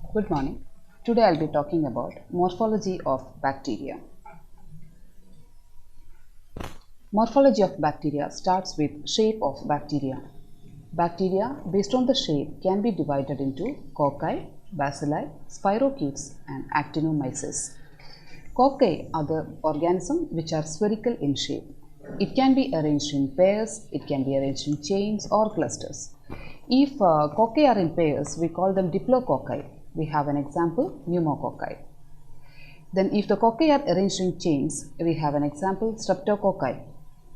Good morning. Today I'll be talking about morphology of bacteria. Morphology of bacteria starts with shape of bacteria. Bacteria, based on the shape, can be divided into cocci, bacilli, spirochetes and actinomyces. Cocci are the organisms which are spherical in shape. It can be arranged in pairs, it can be arranged in chains or clusters. If cocci are in pairs, we call them diplococci. We have an example, pneumococci. Then if the cocci are arranged in chains, we have an example, streptococci.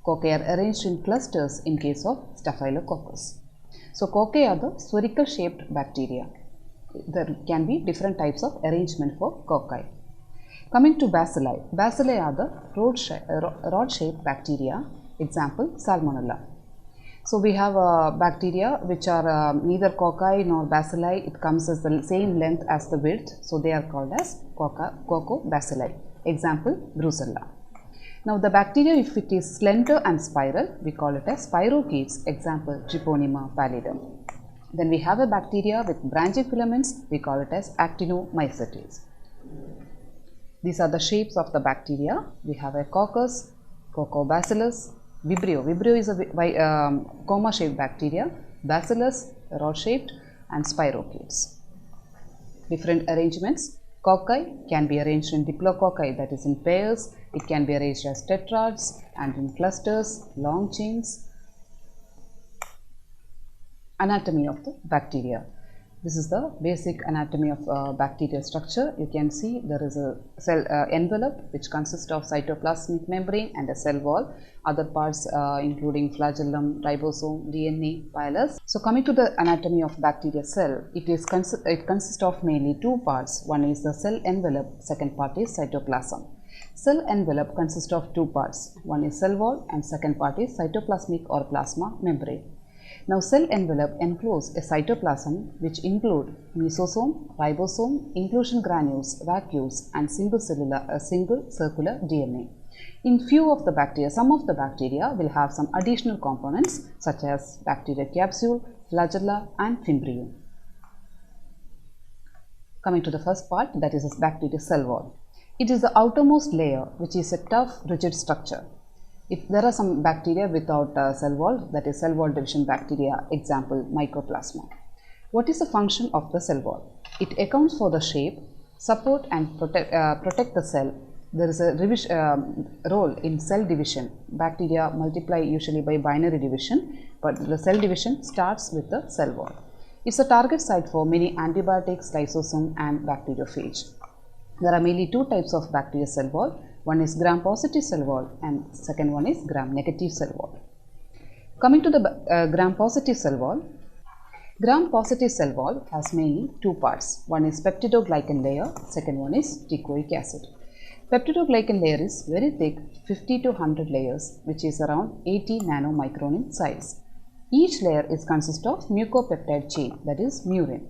Cocci are arranged in clusters in case of staphylococcus. So cocci are the spherical shaped bacteria. There can be different types of arrangement for cocci. Coming to bacilli. Bacilli are the rod-shaped bacteria. Example, Salmonella. So we have bacteria which are neither cocci nor bacilli. It comes as the same length as the width. So they are called as coccobacilli. Example, Brucella. Now the bacteria, if it is slender and spiral, we call it as spirochetes. Example, Treponema pallidum. Then we have a bacteria with branching filaments. We call it as actinomycetes. These are the shapes of the bacteria. We have a coccus, coccobacillus, Vibrio. Vibrio is a coma-shaped bacteria, bacillus, rod-shaped and spirochetes. Different arrangements. Cocci can be arranged in diplococci, that is in pairs. It can be arranged as tetrads and in clusters, long chains. Anatomy of the bacteria. This is the basic anatomy of bacterial structure. You can see there is a cell envelope which consists of cytoplasmic membrane and a cell wall. Other parts including flagellum, ribosome, DNA, pilus. So coming to the anatomy of bacterial cell, it consists of mainly two parts. One is the cell envelope, second part is cytoplasm. Cell envelope consists of two parts. One is cell wall and second part is cytoplasmic or plasma membrane. Now cell envelope encloses a cytoplasm which include mesosome, ribosome, inclusion granules, vacuoles and single circular DNA. In few of the bacteria, some of the bacteria will have some additional components such as bacterial capsule, flagella and Vibrio. Coming to the first part, that is bacterial cell wall. It is the outermost layer which is a tough rigid structure. There are some bacteria without cell wall, that is cell wall division bacteria, example mycoplasma. What is the function of the cell wall? It accounts for the shape, support and protect the cell. There is a role in cell division. Bacteria multiply usually by binary division, but the cell division starts with the cell wall. It's a target site for many antibiotics, lysosome and bacteriophage. There are mainly two types of bacterial cell wall. One is gram-positive cell wall and second one is gram-negative cell wall. Coming to the gram-positive cell wall, gram-positive cell wall has mainly two parts. One is peptidoglycan layer, second one is teichoic acid. Peptidoglycan layer is very thick, 50 to 100 layers, which is around 80 nanomicron in size. Each layer is consist of mucopeptide chain, that is murin.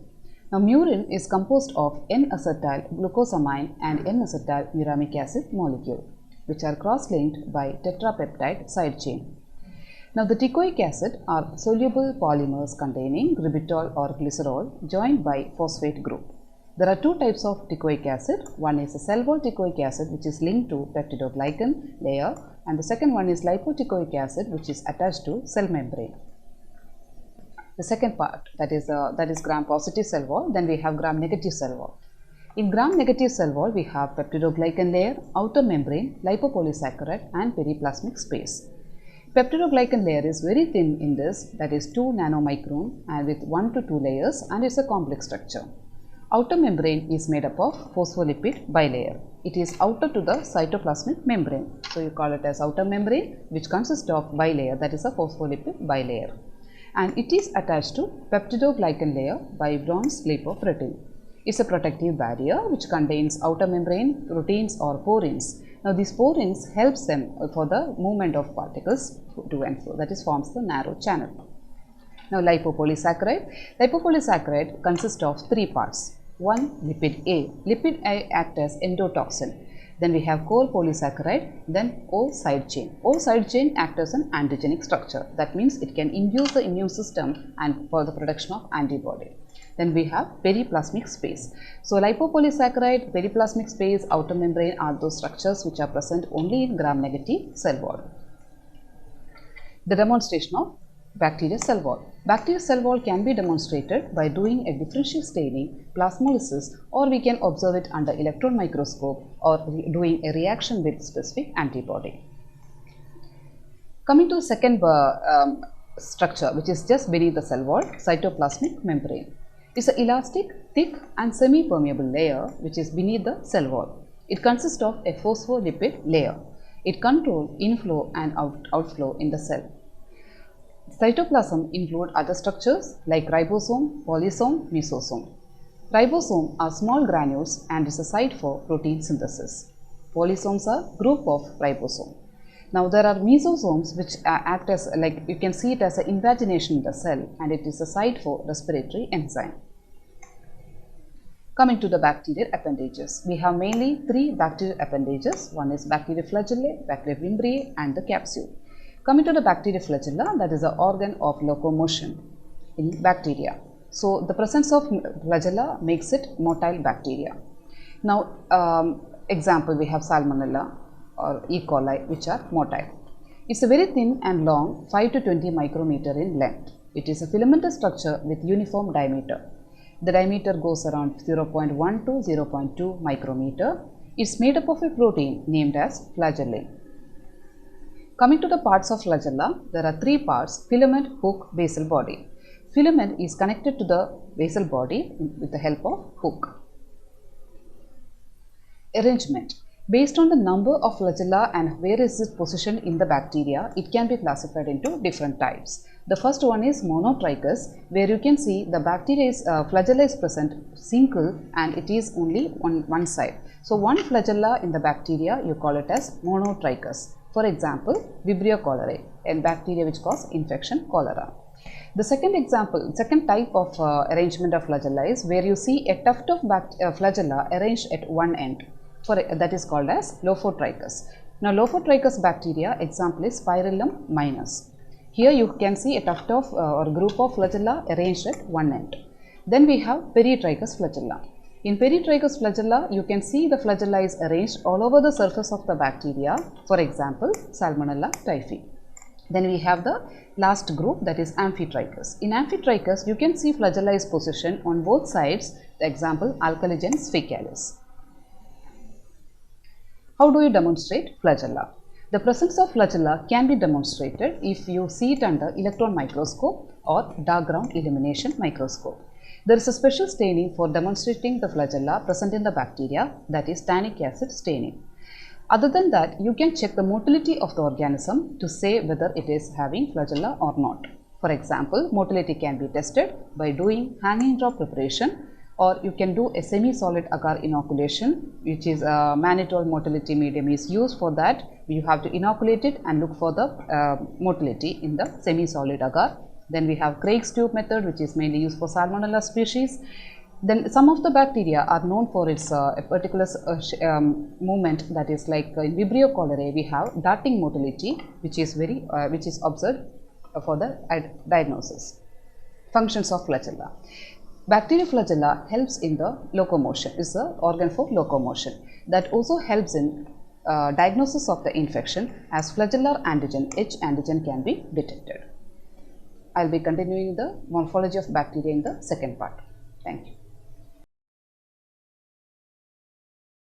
Now, murin is composed of N-acetyl glucosamine and N-acetyl uramic acid molecule, which are cross-linked by tetrapeptide side chain. Now, the teichoic acid are soluble polymers containing ribitol or glycerol joined by phosphate group. There are two types of teichoic acid. One is a cell wall teichoic acid, which is linked to peptidoglycan layer, and the second one is lipoteichoic acid, which is attached to cell membrane. The second part, that is gram-positive cell wall. Then we have gram-negative cell wall. In gram-negative cell wall, we have peptidoglycan layer, outer membrane, lipopolysaccharide and periplasmic space. Peptidoglycan layer is very thin in this, that is 2 nanomicron and with 1 to 2 layers, and it's a complex structure. Outer membrane is made up of phospholipid bilayer. It is outer to the cytoplasmic membrane. So you call it as outer membrane, which consists of bilayer, that is a phospholipid bilayer. And it is attached to peptidoglycan layer by bronze lipoprotein. It's a protective barrier which contains outer membrane, proteins or porins. Now these porins helps them for the movement of particles to and fro, that is forms the narrow channel. Now lipopolysaccharide. Lipopolysaccharide consists of three parts. One, lipid A. Lipid A acts as endotoxin. Then we have core polysaccharide, then O side chain. O side chain acts as an antigenic structure. That means it can induce the immune system and for the production of antibody. Then we have periplasmic space. So lipopolysaccharide, periplasmic space, outer membrane are those structures which are present only in gram-negative cell wall. The demonstration of bacterial cell wall. Bacterial cell wall can be demonstrated by doing a differential staining, plasmolysis, or we can observe it under electron microscope or doing a reaction with specific antibody. Coming to the second structure, which is just beneath the cell wall, cytoplasmic membrane. It's an elastic, thick and semi-permeable layer which is beneath the cell wall. It consists of a phospholipid layer. It controls inflow and outflow in the cell. Cytoplasm include other structures like ribosome, polysome, mesosome. Ribosome are small granules and is a site for protein synthesis. Polysomes are group of ribosome. Now there are mesosomes which act as, like you can see it as an invagination in the cell, and it is a site for respiratory enzyme. Coming to the bacterial appendages, we have mainly three bacterial appendages. One is bacteria flagellae, bacteria Vibrio and the capsule. Coming to the bacteria flagella, that is an organ of locomotion in bacteria. So the presence of flagella makes it motile bacteria. Now example, we have Salmonella or E. coli, which are motile. It's a very thin and long, 5 to 20 micrometer in length. It is a filamentous structure with uniform diameter. The diameter goes around 0.1 to 0.2 micrometer. It's made up of a protein named as flagellin. Coming to the parts of flagella, there are three parts: filament, hook, basal body. Filament is connected to the basal body with the help of hook. Arrangement. Based on the number of flagella and where is it positioned in the bacteria, it can be classified into different types. The first one is Monotrichous, where you can see the bacteria is flagella is present single and it is only on one side. So one flagella in the bacteria, you call it as Monotrichous. For example, Vibrio cholerae, a bacteria which cause infection, cholera. The second type of arrangement of flagella is where you see a tuft of flagella arranged at one end. That is called as Lophotrichous. Now Lophotrichous bacteria, example is Spirillum minus. Here you can see a tuft of or group of flagella arranged at one end. Then we have Peritrichous flagella. In Peritrichous flagella, you can see the flagella is arranged all over the surface of the bacteria. For example, Salmonella typhi. Then we have the last group, that is Amphitrichous. In Amphitrichous, you can see flagella is positioned on both sides. The example, Alcaligens faecalis. How do you demonstrate flagella? The presence of flagella can be demonstrated if you see it under electron microscope or dark ground illumination microscope. There is a special staining for demonstrating the flagella present in the bacteria, that is tannic acid staining. Other than that, you can check the motility of the organism to say whether it is having flagella or not. For example, motility can be tested by doing hanging drop preparation, or you can do a semi-solid agar inoculation, which is a mannitol motility medium is used for that. You have to inoculate it and look for the motility in the semi-solid agar. Then we have Craig's tube method, which is mainly used for Salmonella species. Then some of the bacteria are known for its a particular movement, that is like in Vibrio cholerae we have darting motility, which is observed for the diagnosis. Functions of flagella. Bacterial flagella helps in the locomotion, is the organ for locomotion. That also helps in diagnosis of the infection, as flagellar antigen, H antigen, can be detected. I will be continuing the morphology of bacteria in the second part. Thank you.